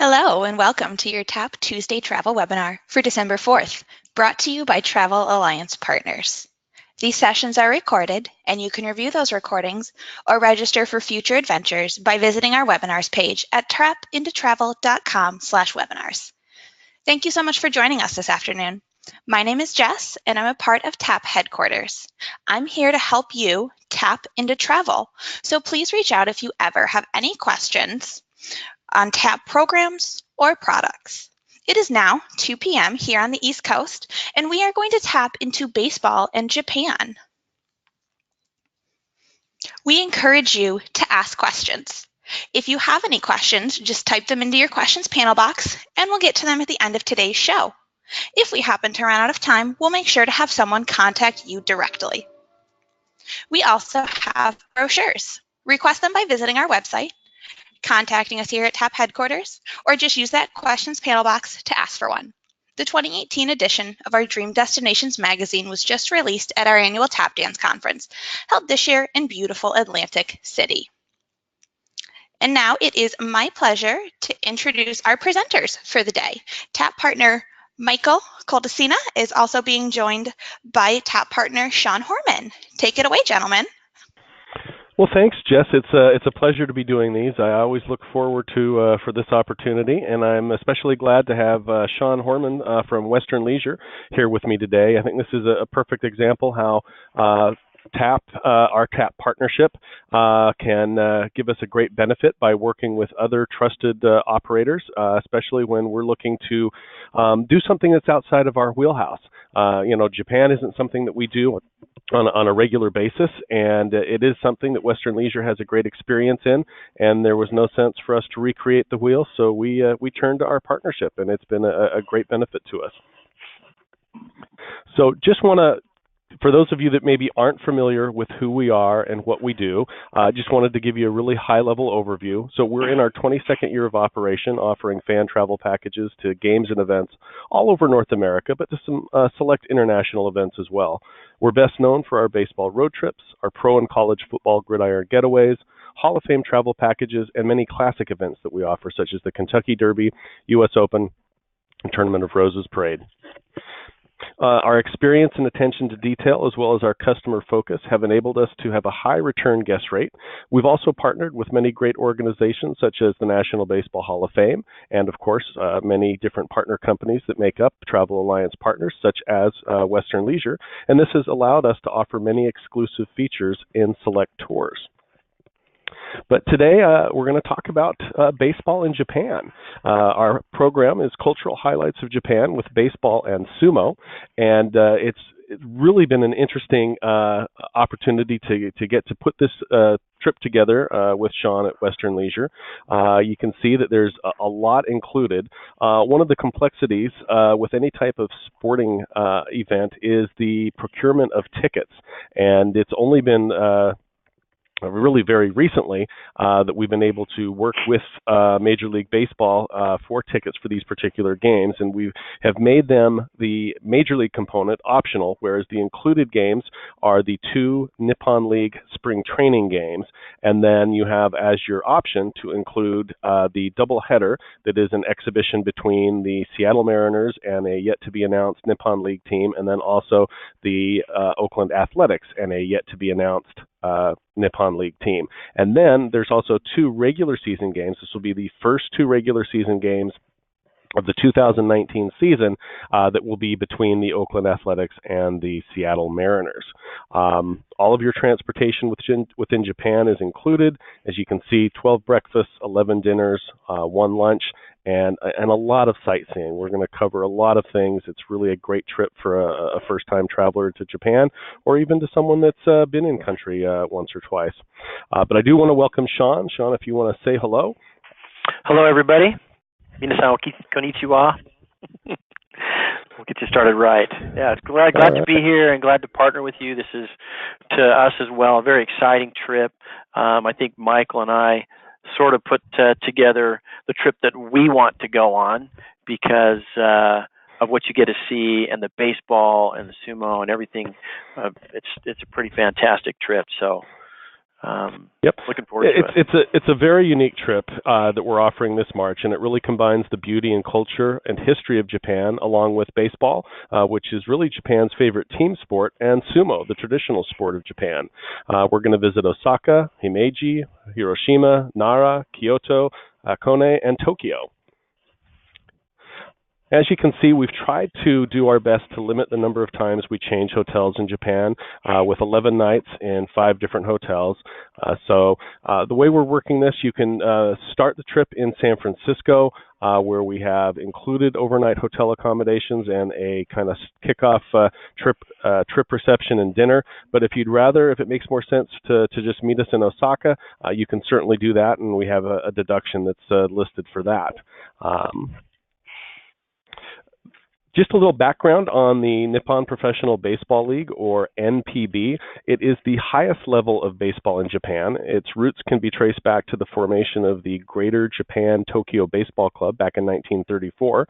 Hello and welcome to your Tap Tuesday travel webinar for December 4th, brought to you by Travel Alliance Partners. These sessions are recorded and you can review those recordings or register for future adventures by visiting our webinars page at tapintotravel.com/webinars. Thank you so much for joining us this afternoon. My name is Jess and I'm a part of TAP headquarters. I'm here to help you tap into travel. So please reach out if you ever have any questions on TAP programs or products. It is now 2 p.m. here on the East Coast, and we are going to tap into baseball and Japan. We encourage you to ask questions. If you have any questions, just type them into your questions panel box, and we'll get to them at the end of today's show. If we happen to run out of time, we'll make sure to have someone contact you directly. We also have brochures. Request them by visiting our website, contacting us here at TAP headquarters, or just use that questions panel box to ask for one. The 2018 edition of our Dream Destinations magazine was just released at our annual Tap Dance Conference, held this year in beautiful Atlantic City. And now it is my pleasure to introduce our presenters for the day. TAP partner Michael Coldesina is also being joined by TAP partner Sean Horman. Take it away, gentlemen. Well, thanks, Jess. It's a pleasure to be doing these. I always look forward to for this opportunity, and I'm especially glad to have Sean Horman from Western Leisure here with me today. I think this is a perfect example how our TAP partnership can give us a great benefit by working with other trusted operators, especially when we're looking to do something that's outside of our wheelhouse. Japan isn't something that we do on a regular basis, and it is something that Western Leisure has a great experience in, and there was no sense for us to recreate the wheel, so we turned to our partnership, and it's been a great benefit to us. So just want to, for those of you that maybe aren't familiar with who we are and what we do, just wanted to give you a really high-level overview. So we're in our 22nd year of operation, offering fan travel packages to games and events all over North America, but to some select international events as well. We're best known for our baseball road trips, our pro and college football gridiron getaways, Hall of Fame travel packages, and many classic events that we offer, such as the Kentucky Derby, U.S. Open, and Tournament of Roses Parade. Our experience and attention to detail, as well as our customer focus, have enabled us to have a high return guest rate. We've also partnered with many great organizations such as the National Baseball Hall of Fame, and of course, many different partner companies that make up Travel Alliance partners, such as Western Leisure, and this has allowed us to offer many exclusive features in select tours. But today we're going to talk about baseball in Japan. Our program is Cultural Highlights of Japan with Baseball and Sumo, and it's really been an interesting opportunity to get to put this trip together with Sean at Western Leisure. You can see that there's a lot included. One of the complexities with any type of sporting event is the procurement of tickets, and it's only been really very recently that we've been able to work with Major League Baseball for tickets for these particular games, and we have made them the Major League component optional, whereas the included games are the 2 Nippon League spring training games, and then you have as your option to include the doubleheader that is an exhibition between the Seattle Mariners and a yet-to-be-announced Nippon League team, and then also the Oakland Athletics and a yet-to-be-announced Nippon League team. And then there's also 2 regular season games. This will be the first 2 regular season games of the 2019 season that will be between the Oakland Athletics and the Seattle Mariners. All of your transportation within Japan is included. As you can see, 12 breakfasts, 11 dinners, 1 lunch, and a lot of sightseeing. We're going to cover a lot of things. It's really a great trip for a first-time traveler to Japan, or even to someone that's been in country once or twice. But I do want to welcome Sean. Sean, if you want to say hello. Hello, everybody. Minasan konnichiwa. We'll get you started right. Yeah, it's glad to be here and glad to partner with you. This is, to us as well, a very exciting trip. I think Michael and I sort of put together the trip that we want to go on because of what you get to see and the baseball and the sumo and everything. It's a pretty fantastic trip. So Yep. Looking forward to it. It's a very unique trip that we're offering this March, and it really combines the beauty and culture and history of Japan along with baseball, which is really Japan's favorite team sport, and sumo, the traditional sport of Japan. We're going to visit Osaka, Himeji, Hiroshima, Nara, Kyoto, Kone, and Tokyo. As you can see, we've tried to do our best to limit the number of times we change hotels in Japan with 11 nights in 5 different hotels. So the way we're working this, you can start the trip in San Francisco, where we have included overnight hotel accommodations and a kind of kickoff trip reception and dinner. But if it makes more sense to just meet us in Osaka, you can certainly do that, and we have a deduction that's listed for that. Just a little background on the Nippon Professional Baseball League, or NPB. It is the highest level of baseball in Japan. Its roots can be traced back to the formation of the Greater Japan Tokyo Baseball Club back in 1934.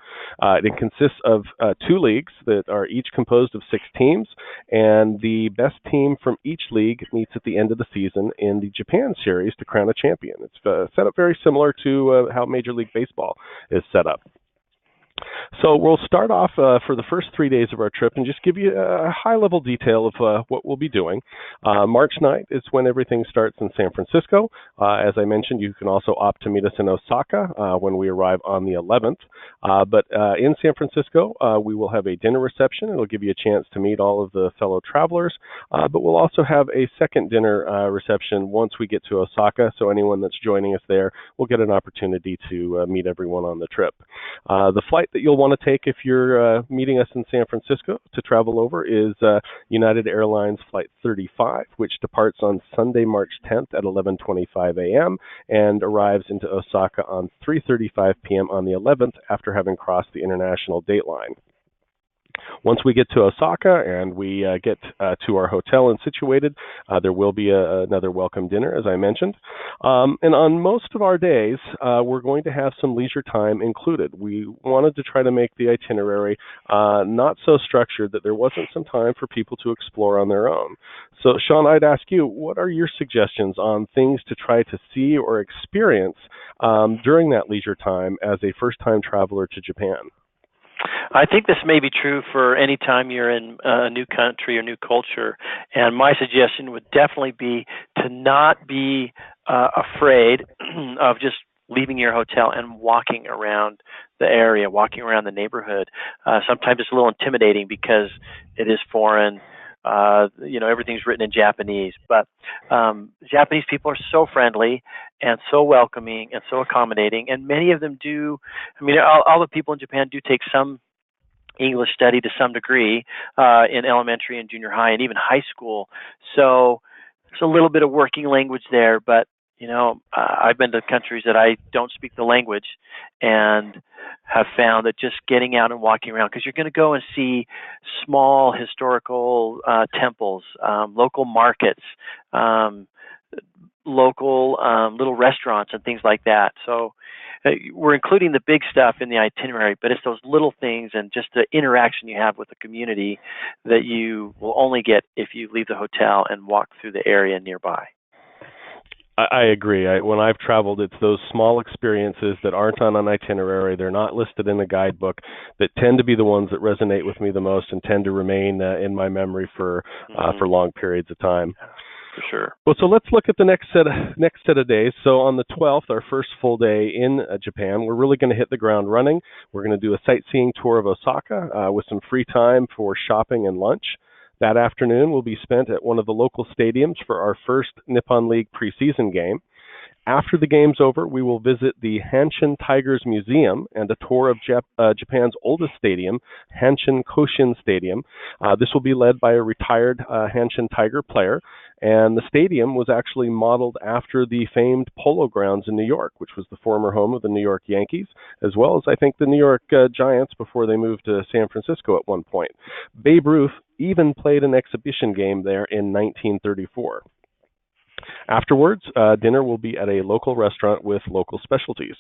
It consists of 2 leagues that are each composed of 6 teams, and the best team from each league meets at the end of the season in the Japan Series to crown a champion. It's set up very similar to how Major League Baseball is set up. So we'll start off for the first 3 days of our trip and just give you a high-level detail of what we'll be doing. March night is when everything starts in San Francisco. As I mentioned, you can also opt to meet us in Osaka when we arrive on the 11th. But in San Francisco, we will have a dinner reception. It'll give you a chance to meet all of the fellow travelers. But we'll also have a second dinner reception once we get to Osaka. So anyone that's joining us there will get an opportunity to meet everyone on the trip. The flight that you'll want to take if you're meeting us in San Francisco to travel over is United Airlines Flight 35, which departs on Sunday, March 10th at 11:25 a.m. and arrives into Osaka on 3:35 p.m. on the 11th after having crossed the international date line. Once we get to Osaka and we get to our hotel and situated, there will be another welcome dinner, as I mentioned. And on most of our days, we're going to have some leisure time included. We wanted to try to make the itinerary not so structured that there wasn't some time for people to explore on their own. So, Sean, I'd ask you, what are your suggestions on things to try to see or experience during that leisure time as a first-time traveler to Japan? I think this may be true for any time you're in a new country or new culture, and my suggestion would definitely be to not be afraid of just leaving your hotel and walking around the area, walking around the neighborhood. Sometimes it's a little intimidating because it is foreign. Everything's written in Japanese, but Japanese people are so friendly and so welcoming and so accommodating, and many of them do. I mean, all the people in Japan do take some English study to some degree in elementary and junior high and even high school. So there's a little bit of working language there, but I've been to countries that I don't speak the language and have found that just getting out and walking around, because you're going to go and see small historical temples, local markets, local little restaurants and things like that. So we're including the big stuff in the itinerary, but it's those little things and just the interaction you have with the community that you will only get if you leave the hotel and walk through the area nearby. I agree. When I've traveled, it's those small experiences that aren't on an itinerary, they're not listed in a guidebook, that tend to be the ones that resonate with me the most and tend to remain in my memory for long periods of time. For sure. Well, so let's look at the next set of days. So on the 12th, our first full day in Japan, we're really going to hit the ground running. We're going to do a sightseeing tour of Osaka with some free time for shopping and lunch. That afternoon will be spent at one of the local stadiums for our first Nippon League preseason game. After the game's over, we will visit the Hanshin Tigers Museum and a tour of Japan's oldest stadium, Hanshin Koshin Stadium. This will be led by a retired Hanshin Tiger player, and the stadium was actually modeled after the famed Polo Grounds in New York, which was the former home of the New York Yankees, as well as, I think, the New York Giants before they moved to San Francisco at one point. Babe Ruth even played an exhibition game there in 1934. Afterwards, dinner will be at a local restaurant with local specialties.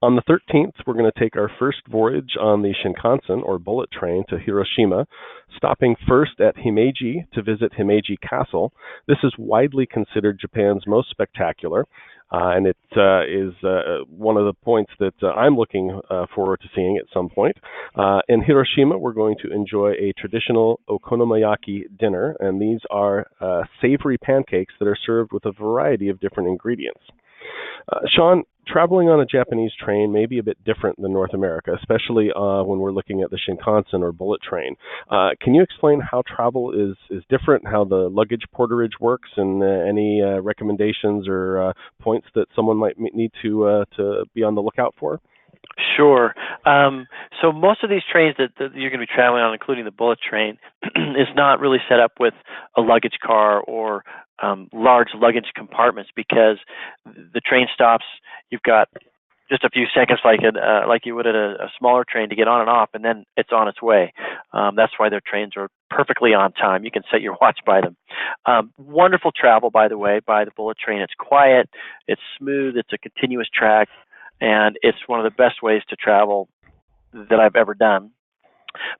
On the 13th, we're going to take our first voyage on the Shinkansen, or bullet train, to Hiroshima, stopping first at Himeji to visit Himeji Castle. This is widely considered Japan's most spectacular, and it is one of the points that I'm looking forward to seeing at some point. In Hiroshima, we're going to enjoy a traditional okonomiyaki dinner, and these are savory pancakes that are served with a variety of different ingredients. Sean, traveling on a Japanese train may be a bit different than North America, especially when we're looking at the Shinkansen or bullet train. Can you explain how travel is different, how the luggage porterage works, and any recommendations or points that someone might need to be on the lookout for? Sure. So most of these trains that you're going to be traveling on, including the bullet train, is not really set up with a luggage car or large luggage compartments, because the train stops. You've got just a few seconds, like you would at a smaller train, to get on and off, and then it's on its way. That's why their trains are perfectly on time. You can set your watch by them. Wonderful travel, by the way, by the bullet train. It's quiet, it's smooth, it's a continuous track, and it's one of the best ways to travel that I've ever done.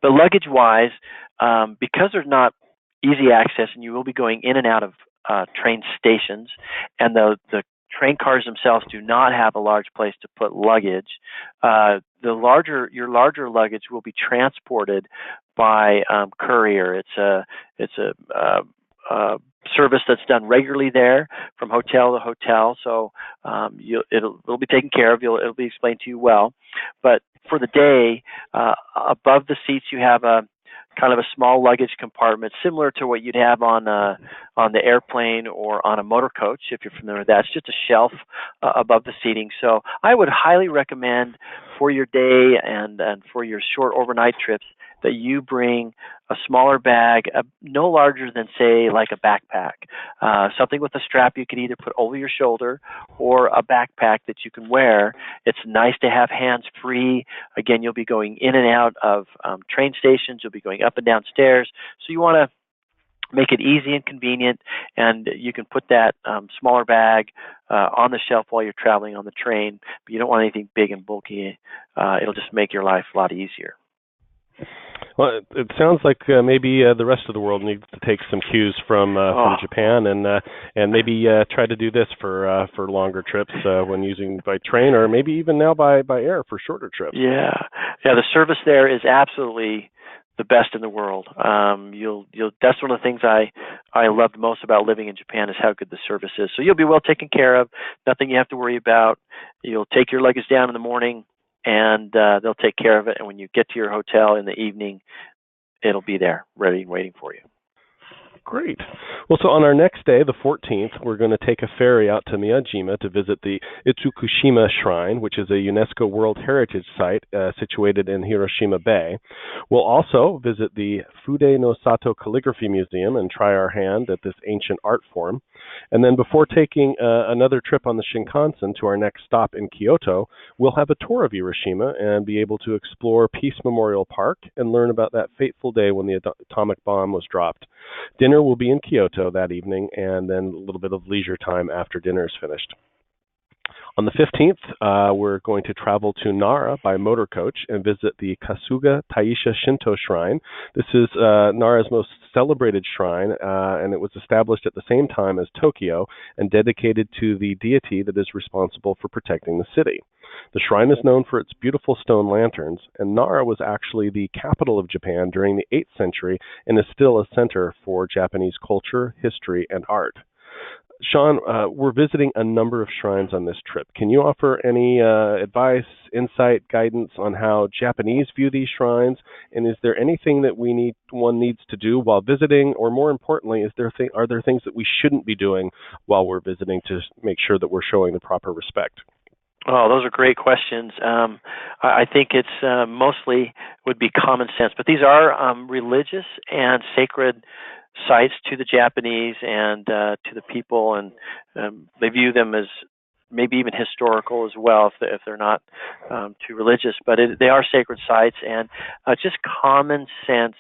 But luggage-wise, because there's not easy access, and you will be going in and out of train stations, and the train cars themselves do not have a large place to put luggage. Your larger luggage will be transported by courier. It's a service that's done regularly there from hotel to hotel, so it'll be taken care of. It'll be explained to you well. But for the day, above the seats, you have a kind of a small luggage compartment, similar to what you'd have on the airplane or on a motor coach, if you're familiar with that. It's just a shelf above the seating. So I would highly recommend for your day and for your short overnight trips that you bring a smaller bag, no larger than, say, like a backpack. Something with a strap you could either put over your shoulder, or a backpack that you can wear. It's nice to have hands free. Again, you'll be going in and out of train stations. You'll be going up and down stairs. So you want to make it easy and convenient, and you can put that smaller bag on the shelf while you're traveling on the train, but you don't want anything big and bulky. It'll just make your life a lot easier. Well, it sounds like maybe the rest of the world needs to take some cues from Japan, and maybe try to do this for longer trips when using by train, or maybe even now by air for shorter trips. Yeah. The service there is absolutely the best in the world. That's one of the things I loved most about living in Japan, is how good the service is. So you'll be well taken care of. Nothing you have to worry about. You'll take your luggage down in the morning, and they'll take care of it. And when you get to your hotel in the evening, it'll be there, ready and waiting for you. Great. Well, so on our next day, the 14th, we're going to take a ferry out to Miyajima to visit the Itsukushima Shrine, which is a UNESCO World Heritage Site situated in Hiroshima Bay. We'll also visit the Fude no Sato Calligraphy Museum and try our hand at this ancient art form. And then before taking another trip on the Shinkansen to our next stop in Kyoto, we'll have a tour of Hiroshima and be able to explore Peace Memorial Park and learn about that fateful day when the atomic bomb was dropped. Dinner will be in Kyoto that evening, and then a little bit of leisure time after dinner is finished. On the 15th, we're going to travel to Nara by motor coach and visit the Kasuga Taisha Shinto Shrine. This is Nara's most celebrated shrine, and it was established at the same time as Tokyo and dedicated to the deity that is responsible for protecting the city. The shrine is known for its beautiful stone lanterns, and Nara was actually the capital of Japan during the 8th century and is still a center for Japanese culture, history, and art. Sean, we're visiting a number of shrines on this trip. Can you offer any advice, insight, guidance on how Japanese view these shrines? And is there anything that one needs to do while visiting, or more importantly, are there things that we shouldn't be doing while we're visiting to make sure that we're showing the proper respect? Oh, those are great questions. I think it's mostly would be common sense, but these are religious and sacred sites to the Japanese and to the people, and they view them as maybe even historical as well if they're not too religious. But they are sacred sites, and just common sense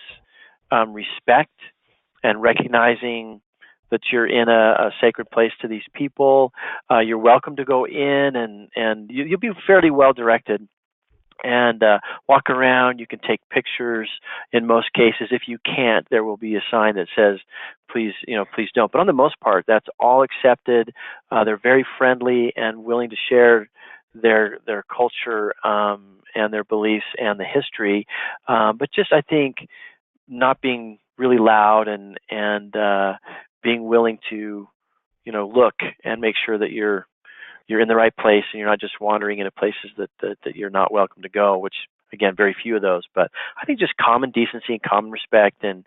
respect and recognizing that you're in a sacred place to these people. You're welcome to go in, and you'll be fairly well directed and walk around. You can take pictures in most cases. If you can't, there will be a sign that says, please, please don't. But on the most part, that's all accepted. They're very friendly and willing to share their culture and their beliefs and the history. But just, I think, not being really loud and being willing to, look and make sure that you're in the right place and you're not just wandering into places that you're not welcome to go, which, again, very few of those. But I think just common decency and common respect and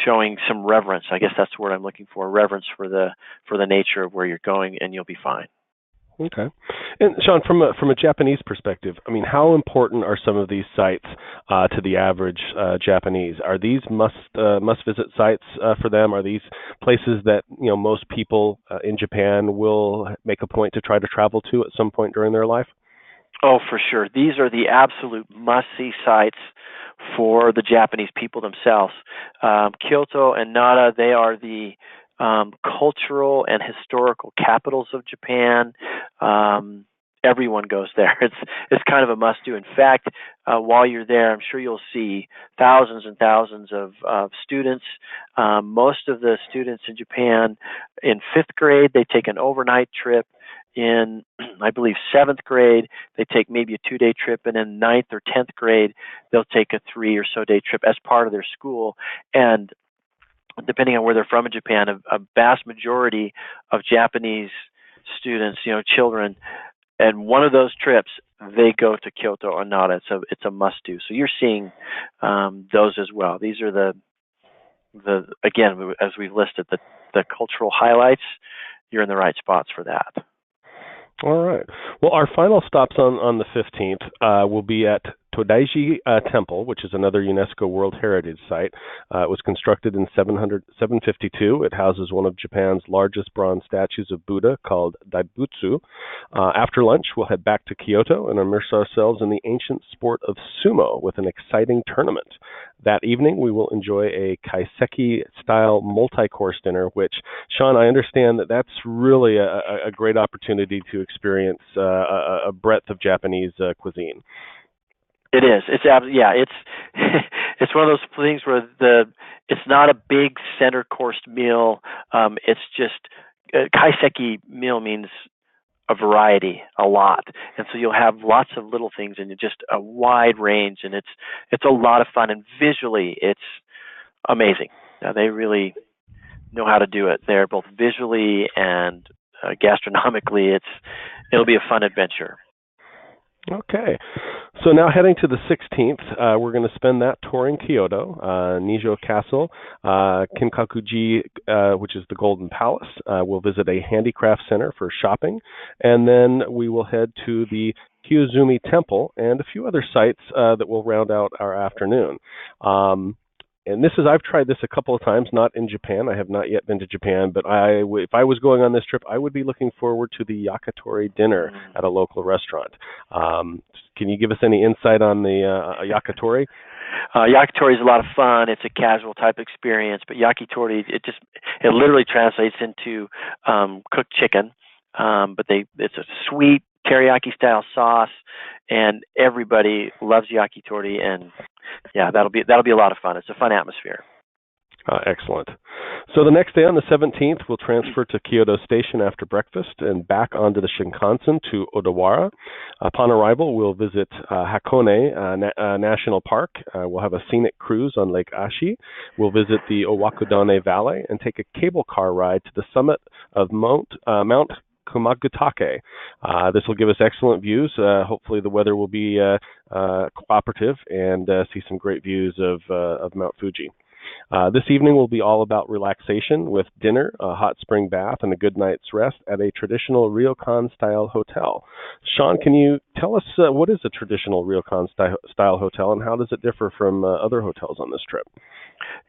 showing some reverence. I guess that's the word I'm looking for, reverence for the nature of where you're going, and you'll be fine. Okay. And Sean, from a Japanese perspective, I mean, how important are some of these sites to the average Japanese? Are these must visit sites for them? Are these places that most people in Japan will make a point to try to travel to at some point during their life? Oh, for sure. These are the absolute must-see sites for the Japanese people themselves. Kyoto and Nara, they are the cultural and historical capitals of Japan. Everyone goes there. It's kind of a must-do. In fact, while you're there, I'm sure you'll see thousands and thousands of students. Most of the students in Japan, in 5th grade, they take an overnight trip. In, I believe, 7th grade, they take maybe a 2-day trip, and in 9th or 10th grade, they'll take a 3 or so day trip as part of their school. And depending on where they're from in Japan, a vast majority of Japanese students, children, and one of those trips, they go to Kyoto or Nara. It's a must-do. So you're seeing those as well. These are the again, as we've listed, the cultural highlights. You're in the right spots for that. All right. Well, our final stops on the 15th will be at Todaiji Temple, which is another UNESCO World Heritage Site. It was constructed in 752. It houses one of Japan's largest bronze statues of Buddha called Daibutsu. After lunch, we'll head back to Kyoto and immerse ourselves in the ancient sport of sumo with an exciting tournament. That evening, we will enjoy a kaiseki-style multi-course dinner, which, Sean, I understand that's really a great opportunity to experience a breadth of Japanese cuisine. It is. It's it's one of those things where it's not a big center course meal. It's just kaiseki meal means a variety, a lot, and so you'll have lots of little things and just a wide range, and it's a lot of fun, and visually it's amazing. They really know how to do it there, both visually and gastronomically. It'll be a fun adventure. Okay. So now heading to the 16th, we're going to spend that touring Kyoto, Nijo Castle, Kinkakuji, which is the Golden Palace. We'll visit a handicraft center for shopping, and then we will head to the Kyozumi Temple and a few other sites that will round out our afternoon. And I've tried this a couple of times, not in Japan. I have not yet been to Japan, but if I was going on this trip, I would be looking forward to the yakitori dinner at a local restaurant. Can you give us any insight on the yakitori? Yakitori is a lot of fun. It's a casual type experience, but yakitori, it literally translates into cooked chicken. But it's a sweet teriyaki style sauce, and everybody loves yakitori, and yeah, that'll be a lot of fun. It's a fun atmosphere. Excellent. So the next day on the 17th, we'll transfer to Kyoto Station after breakfast and back onto the Shinkansen to Odawara. Upon arrival, we'll visit Hakone National Park. We'll have a scenic cruise on Lake Ashi. We'll visit the Owakudane Valley and take a cable car ride to the summit of Mount Kumagutake. This will give us excellent views. Hopefully the weather will be cooperative and see some great views of Mount Fuji. This evening will be all about relaxation with dinner, a hot spring bath, and a good night's rest at a traditional ryokan-style hotel. Sean, can you tell us what is a traditional ryokan-style hotel, and how does it differ from other hotels on this trip?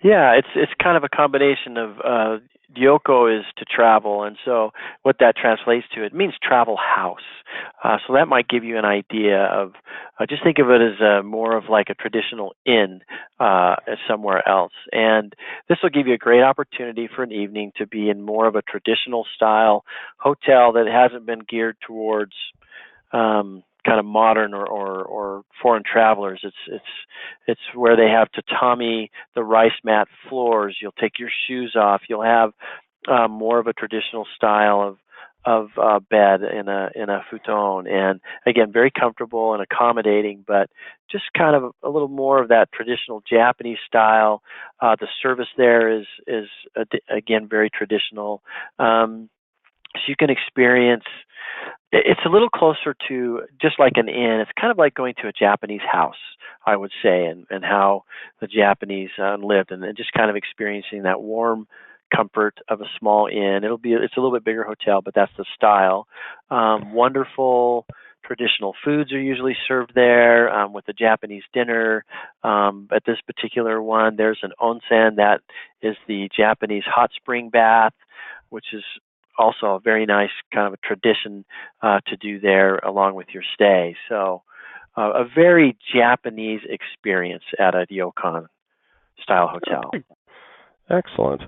Yeah, it's kind of a combination of Ryoko is to travel, and so what that translates to, it means travel house. So that might give you an idea of, just think of it as more of like a traditional inn somewhere else. And this will give you a great opportunity for an evening to be in more of a traditional style hotel that hasn't been geared towards kind of modern or foreign travelers. It's where they have tatami, the rice mat floors. You'll take your shoes off. You'll have more of a traditional style of bed in a futon, and again, very comfortable and accommodating, but just kind of a little more of that traditional Japanese style. The service there is again very traditional, so you can experience. It's a little closer to just like an inn. It's kind of like going to a Japanese house, I would say, and how the Japanese lived, and just kind of experiencing that warm comfort of a small inn. It's a little bit bigger hotel, but that's the style. Wonderful traditional foods are usually served there with the Japanese dinner. At this particular one, there's an onsen, that is the Japanese hot spring bath, which is also a very nice kind of a tradition to do there along with your stay. So a very Japanese experience at a ryokan style hotel. Excellent.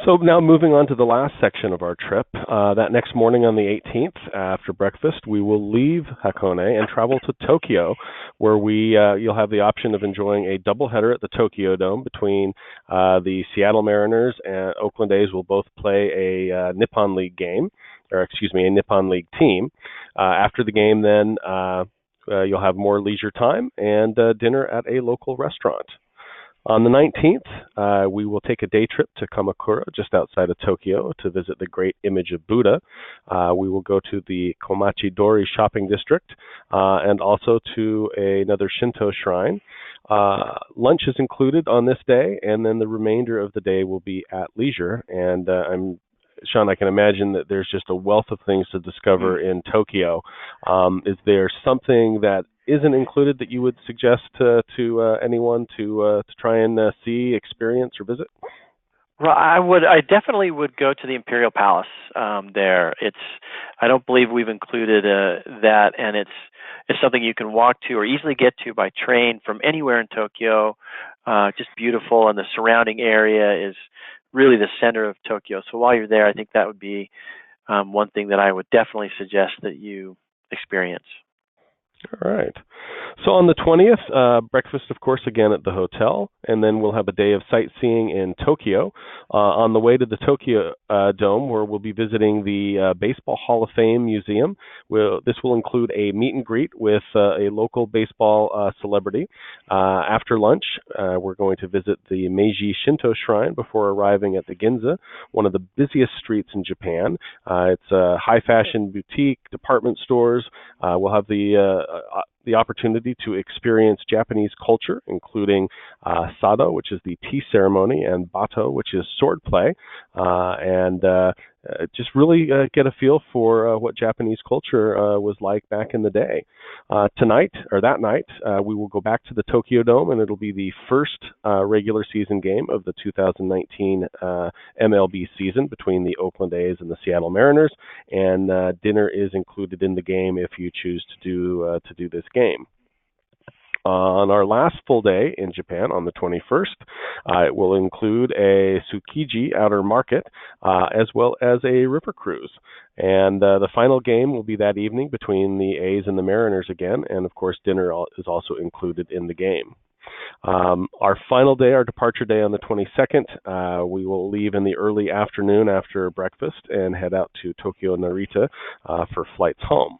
So now moving on to the last section of our trip. That next morning on the 18th, after breakfast, we will leave Hakone and travel to Tokyo, where you'll have the option of enjoying a doubleheader at the Tokyo Dome between the Seattle Mariners and Oakland A's. Will both play a Nippon League game, or excuse me, a Nippon League team. After the game, then you'll have more leisure time and dinner at a local restaurant. On the 19th, we will take a day trip to Kamakura, just outside of Tokyo, to visit the great image of Buddha. We will go to the Komachi-dori shopping district and also to another Shinto shrine. Lunch is included on this day, and then the remainder of the day will be at leisure. And Sean, I can imagine that there's just a wealth of things to discover in Tokyo. Is there something that isn't included that you would suggest to anyone to try and see, experience, or visit? Well, I definitely would go to the Imperial Palace there. I don't believe we've included that, and it's something you can walk to or easily get to by train from anywhere in Tokyo. Just beautiful, and the surrounding area is really the center of Tokyo. So while you're there, I think that would be one thing that I would definitely suggest that you experience. All right. So on the 20th, breakfast, of course, again at the hotel, and then we'll have a day of sightseeing in Tokyo. On the way to the Tokyo Dome, where we'll be visiting the Baseball Hall of Fame Museum. This will include a meet and greet with a local baseball celebrity. After lunch, we're going to visit the Meiji Shinto Shrine before arriving at the Ginza, one of the busiest streets in Japan. It's a high-fashion boutique, department stores. We'll have the opportunity to experience Japanese culture, including sado, which is the tea ceremony, and bato, which is swordplay, and just really get a feel for what Japanese culture was like back in the day. That night, we will go back to the Tokyo Dome, and it'll be the first regular season game of the 2019 MLB season between the Oakland A's and the Seattle Mariners, and dinner is included in the game if you choose to do this game. On our last full day in Japan, on the 21st, it will include a Tsukiji outer market, as well as a river cruise. And the final game will be that evening between the A's and the Mariners again, and of course dinner is also included in the game. Our final day, our departure day on the 22nd, we will leave in the early afternoon after breakfast and head out to Tokyo Narita for flights home.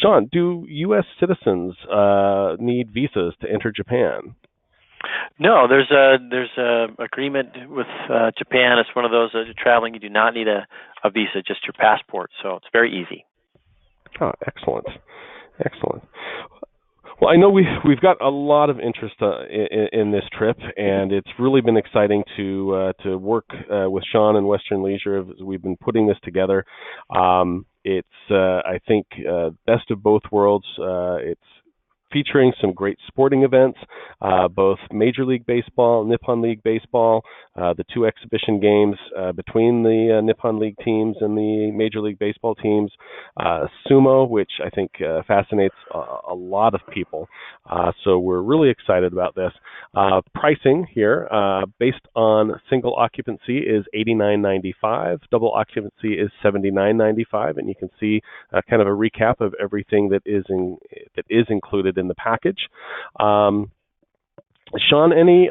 Sean, do U.S. citizens need visas to enter Japan? No, there's a agreement with Japan. It's one of those as you're traveling, you do not need a visa, just your passport. So it's very easy. Oh, excellent. Well, I know we've got a lot of interest in this trip, and it's really been exciting to work with Sean and Western Leisure as we've been putting this together. It's I think best of both worlds. It's featuring some great sporting events, both Major League Baseball, Nippon League Baseball, the two exhibition games between the Nippon League teams and the Major League Baseball teams, Sumo, which I think fascinates a lot of people. So we're really excited about this. Pricing here, based on single occupancy, is $89.95. Double occupancy is $79.95, and you can see kind of a recap of everything that is included in the package. Sean, any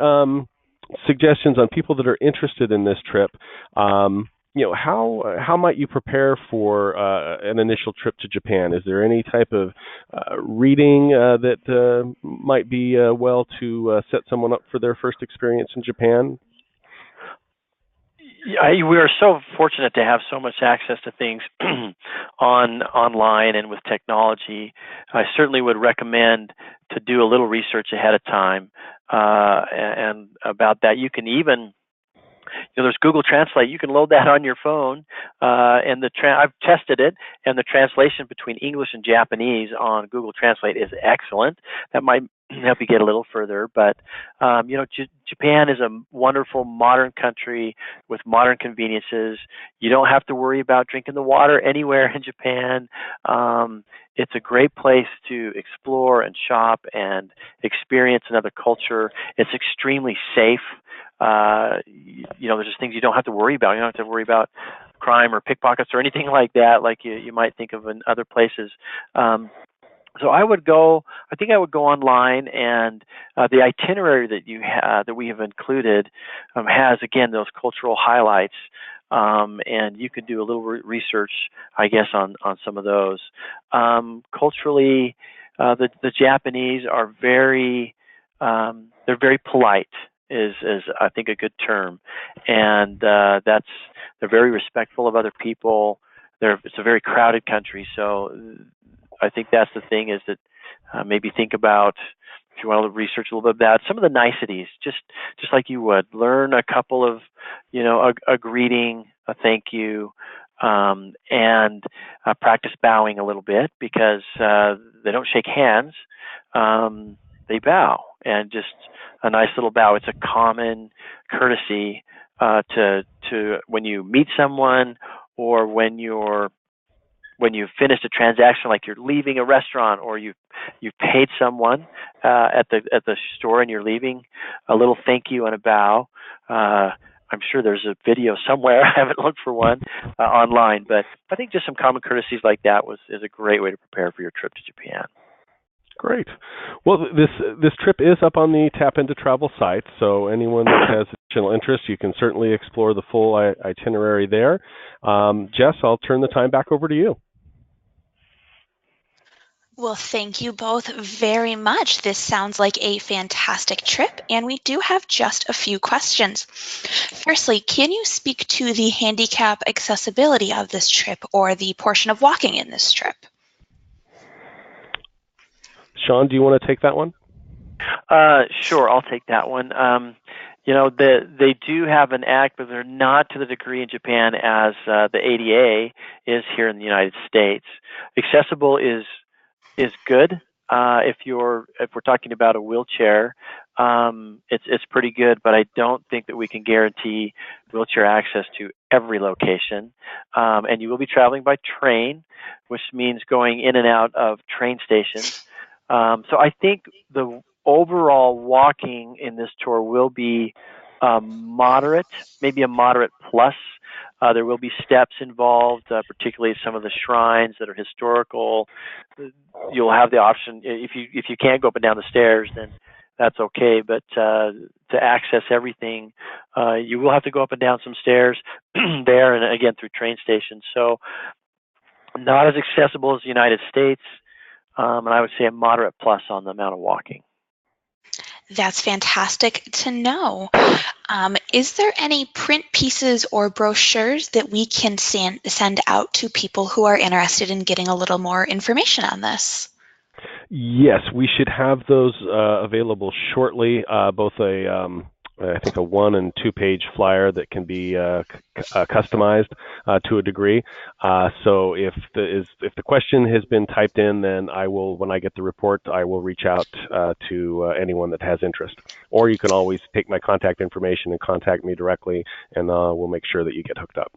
suggestions on people that are interested in this trip? How might you prepare for an initial trip to Japan? Is there any type of reading that might be well to set someone up for their first experience in Japan? We are so fortunate to have so much access to things online and with technology. I certainly would recommend to do a little research ahead of time and about that. You can even there's Google Translate. You can load that on your phone, and I've tested it, and the translation between English and Japanese on Google Translate is excellent. That might help you get a little further, but Japan is a wonderful modern country with modern conveniences. You don't have to worry about drinking the water anywhere in Japan. It's a great place to explore and shop and experience another culture. It's extremely safe. There's just things you don't have to worry about. You don't have to worry about crime or pickpockets or anything like that, like you might think of in other places. So I think I would go online, and the itinerary that we have included has, again, those cultural highlights, and you could do a little research, I guess, on some of those. Culturally, the Japanese are they're very polite, is I think a good term, and they're very respectful of other people. It's a very crowded country, so I think that's the thing, is that maybe think about, if you want to research a little bit about some of the niceties, just like you would learn a couple of, a greeting, a thank you, and practice bowing a little bit, because they don't shake hands, they bow, and just a nice little bow. It's a common courtesy to when you meet someone, or when you've finished a transaction, like you're leaving a restaurant, or you've paid someone at the store and you're leaving, a little thank you and a bow. I'm sure there's a video somewhere. I haven't looked for one online, but I think just some common courtesies like that is a great way to prepare for your trip to Japan. Great. Well, this trip is up on the Tap Into Travel site, so anyone that has additional interest, you can certainly explore the full itinerary there. Jess, I'll turn the time back over to you. Well, thank you both very much. This sounds like a fantastic trip, and we do have just a few questions. Firstly, can you speak to the handicap accessibility of this trip, or the portion of walking in this trip? Sean, do you want to take that one? Sure, I'll take that one. They do have an act, but they're not to the degree in Japan as the ADA is here in the United States. Accessible is good. If we're talking about a wheelchair, it's pretty good, but I don't think that we can guarantee wheelchair access to every location. And you will be traveling by train, which means going in and out of train stations. So I think the overall walking in this tour will be moderate, maybe a moderate plus. There will be steps involved, particularly some of the shrines that are historical. You'll have the option, if you can't go up and down the stairs, then that's okay. But to access everything, you will have to go up and down some stairs there, and again through train stations. So not as accessible as the United States, and I would say a moderate plus on the amount of walking. That's fantastic to know. Is there any print pieces or brochures that we can send out to people who are interested in getting a little more information on this? Yes, we should have those available shortly, both a I think a 1 and 2 page flyer that can be customized to a degree. So if the question has been typed in, then I will, when I get the report, I will reach out to anyone that has interest. Or you can always take my contact information and contact me directly, and we'll make sure that you get hooked up.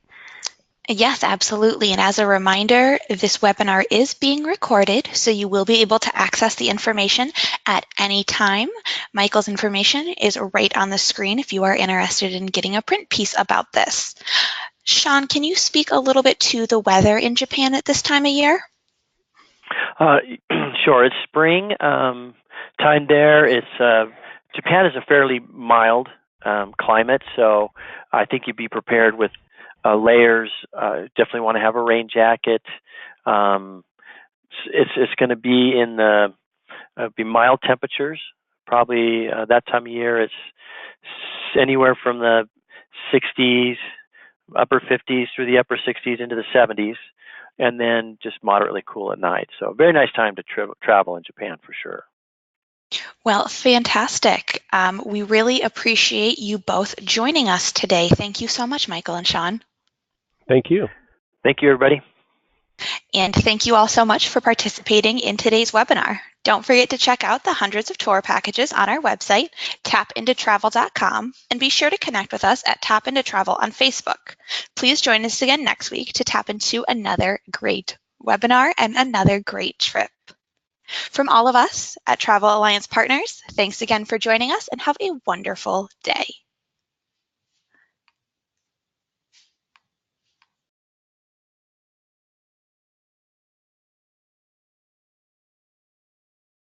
Yes, absolutely. And as a reminder, this webinar is being recorded, so you will be able to access the information at any time. Michael's information is right on the screen if you are interested in getting a print piece about this. Sean, can you speak a little bit to the weather in Japan at this time of year? Sure. It's spring time there. It's Japan is a fairly mild climate, so I think you'd be prepared with layers. Definitely want to have a rain jacket. It's going to be in the be mild temperatures. Probably that time of year, it's anywhere from the 60s, upper 50s through the upper 60s into the 70s, and then just moderately cool at night. So very nice time to travel in Japan for sure. Well, fantastic. We really appreciate you both joining us today. Thank you so much, Michael and Sean. Thank you. Thank you, everybody. And thank you all so much for participating in today's webinar. Don't forget to check out the hundreds of tour packages on our website, tapintotravel.com, and be sure to connect with us at Tap Into Travel on Facebook. Please join us again next week to tap into another great webinar and another great trip. From all of us at Travel Alliance Partners, thanks again for joining us and have a wonderful day.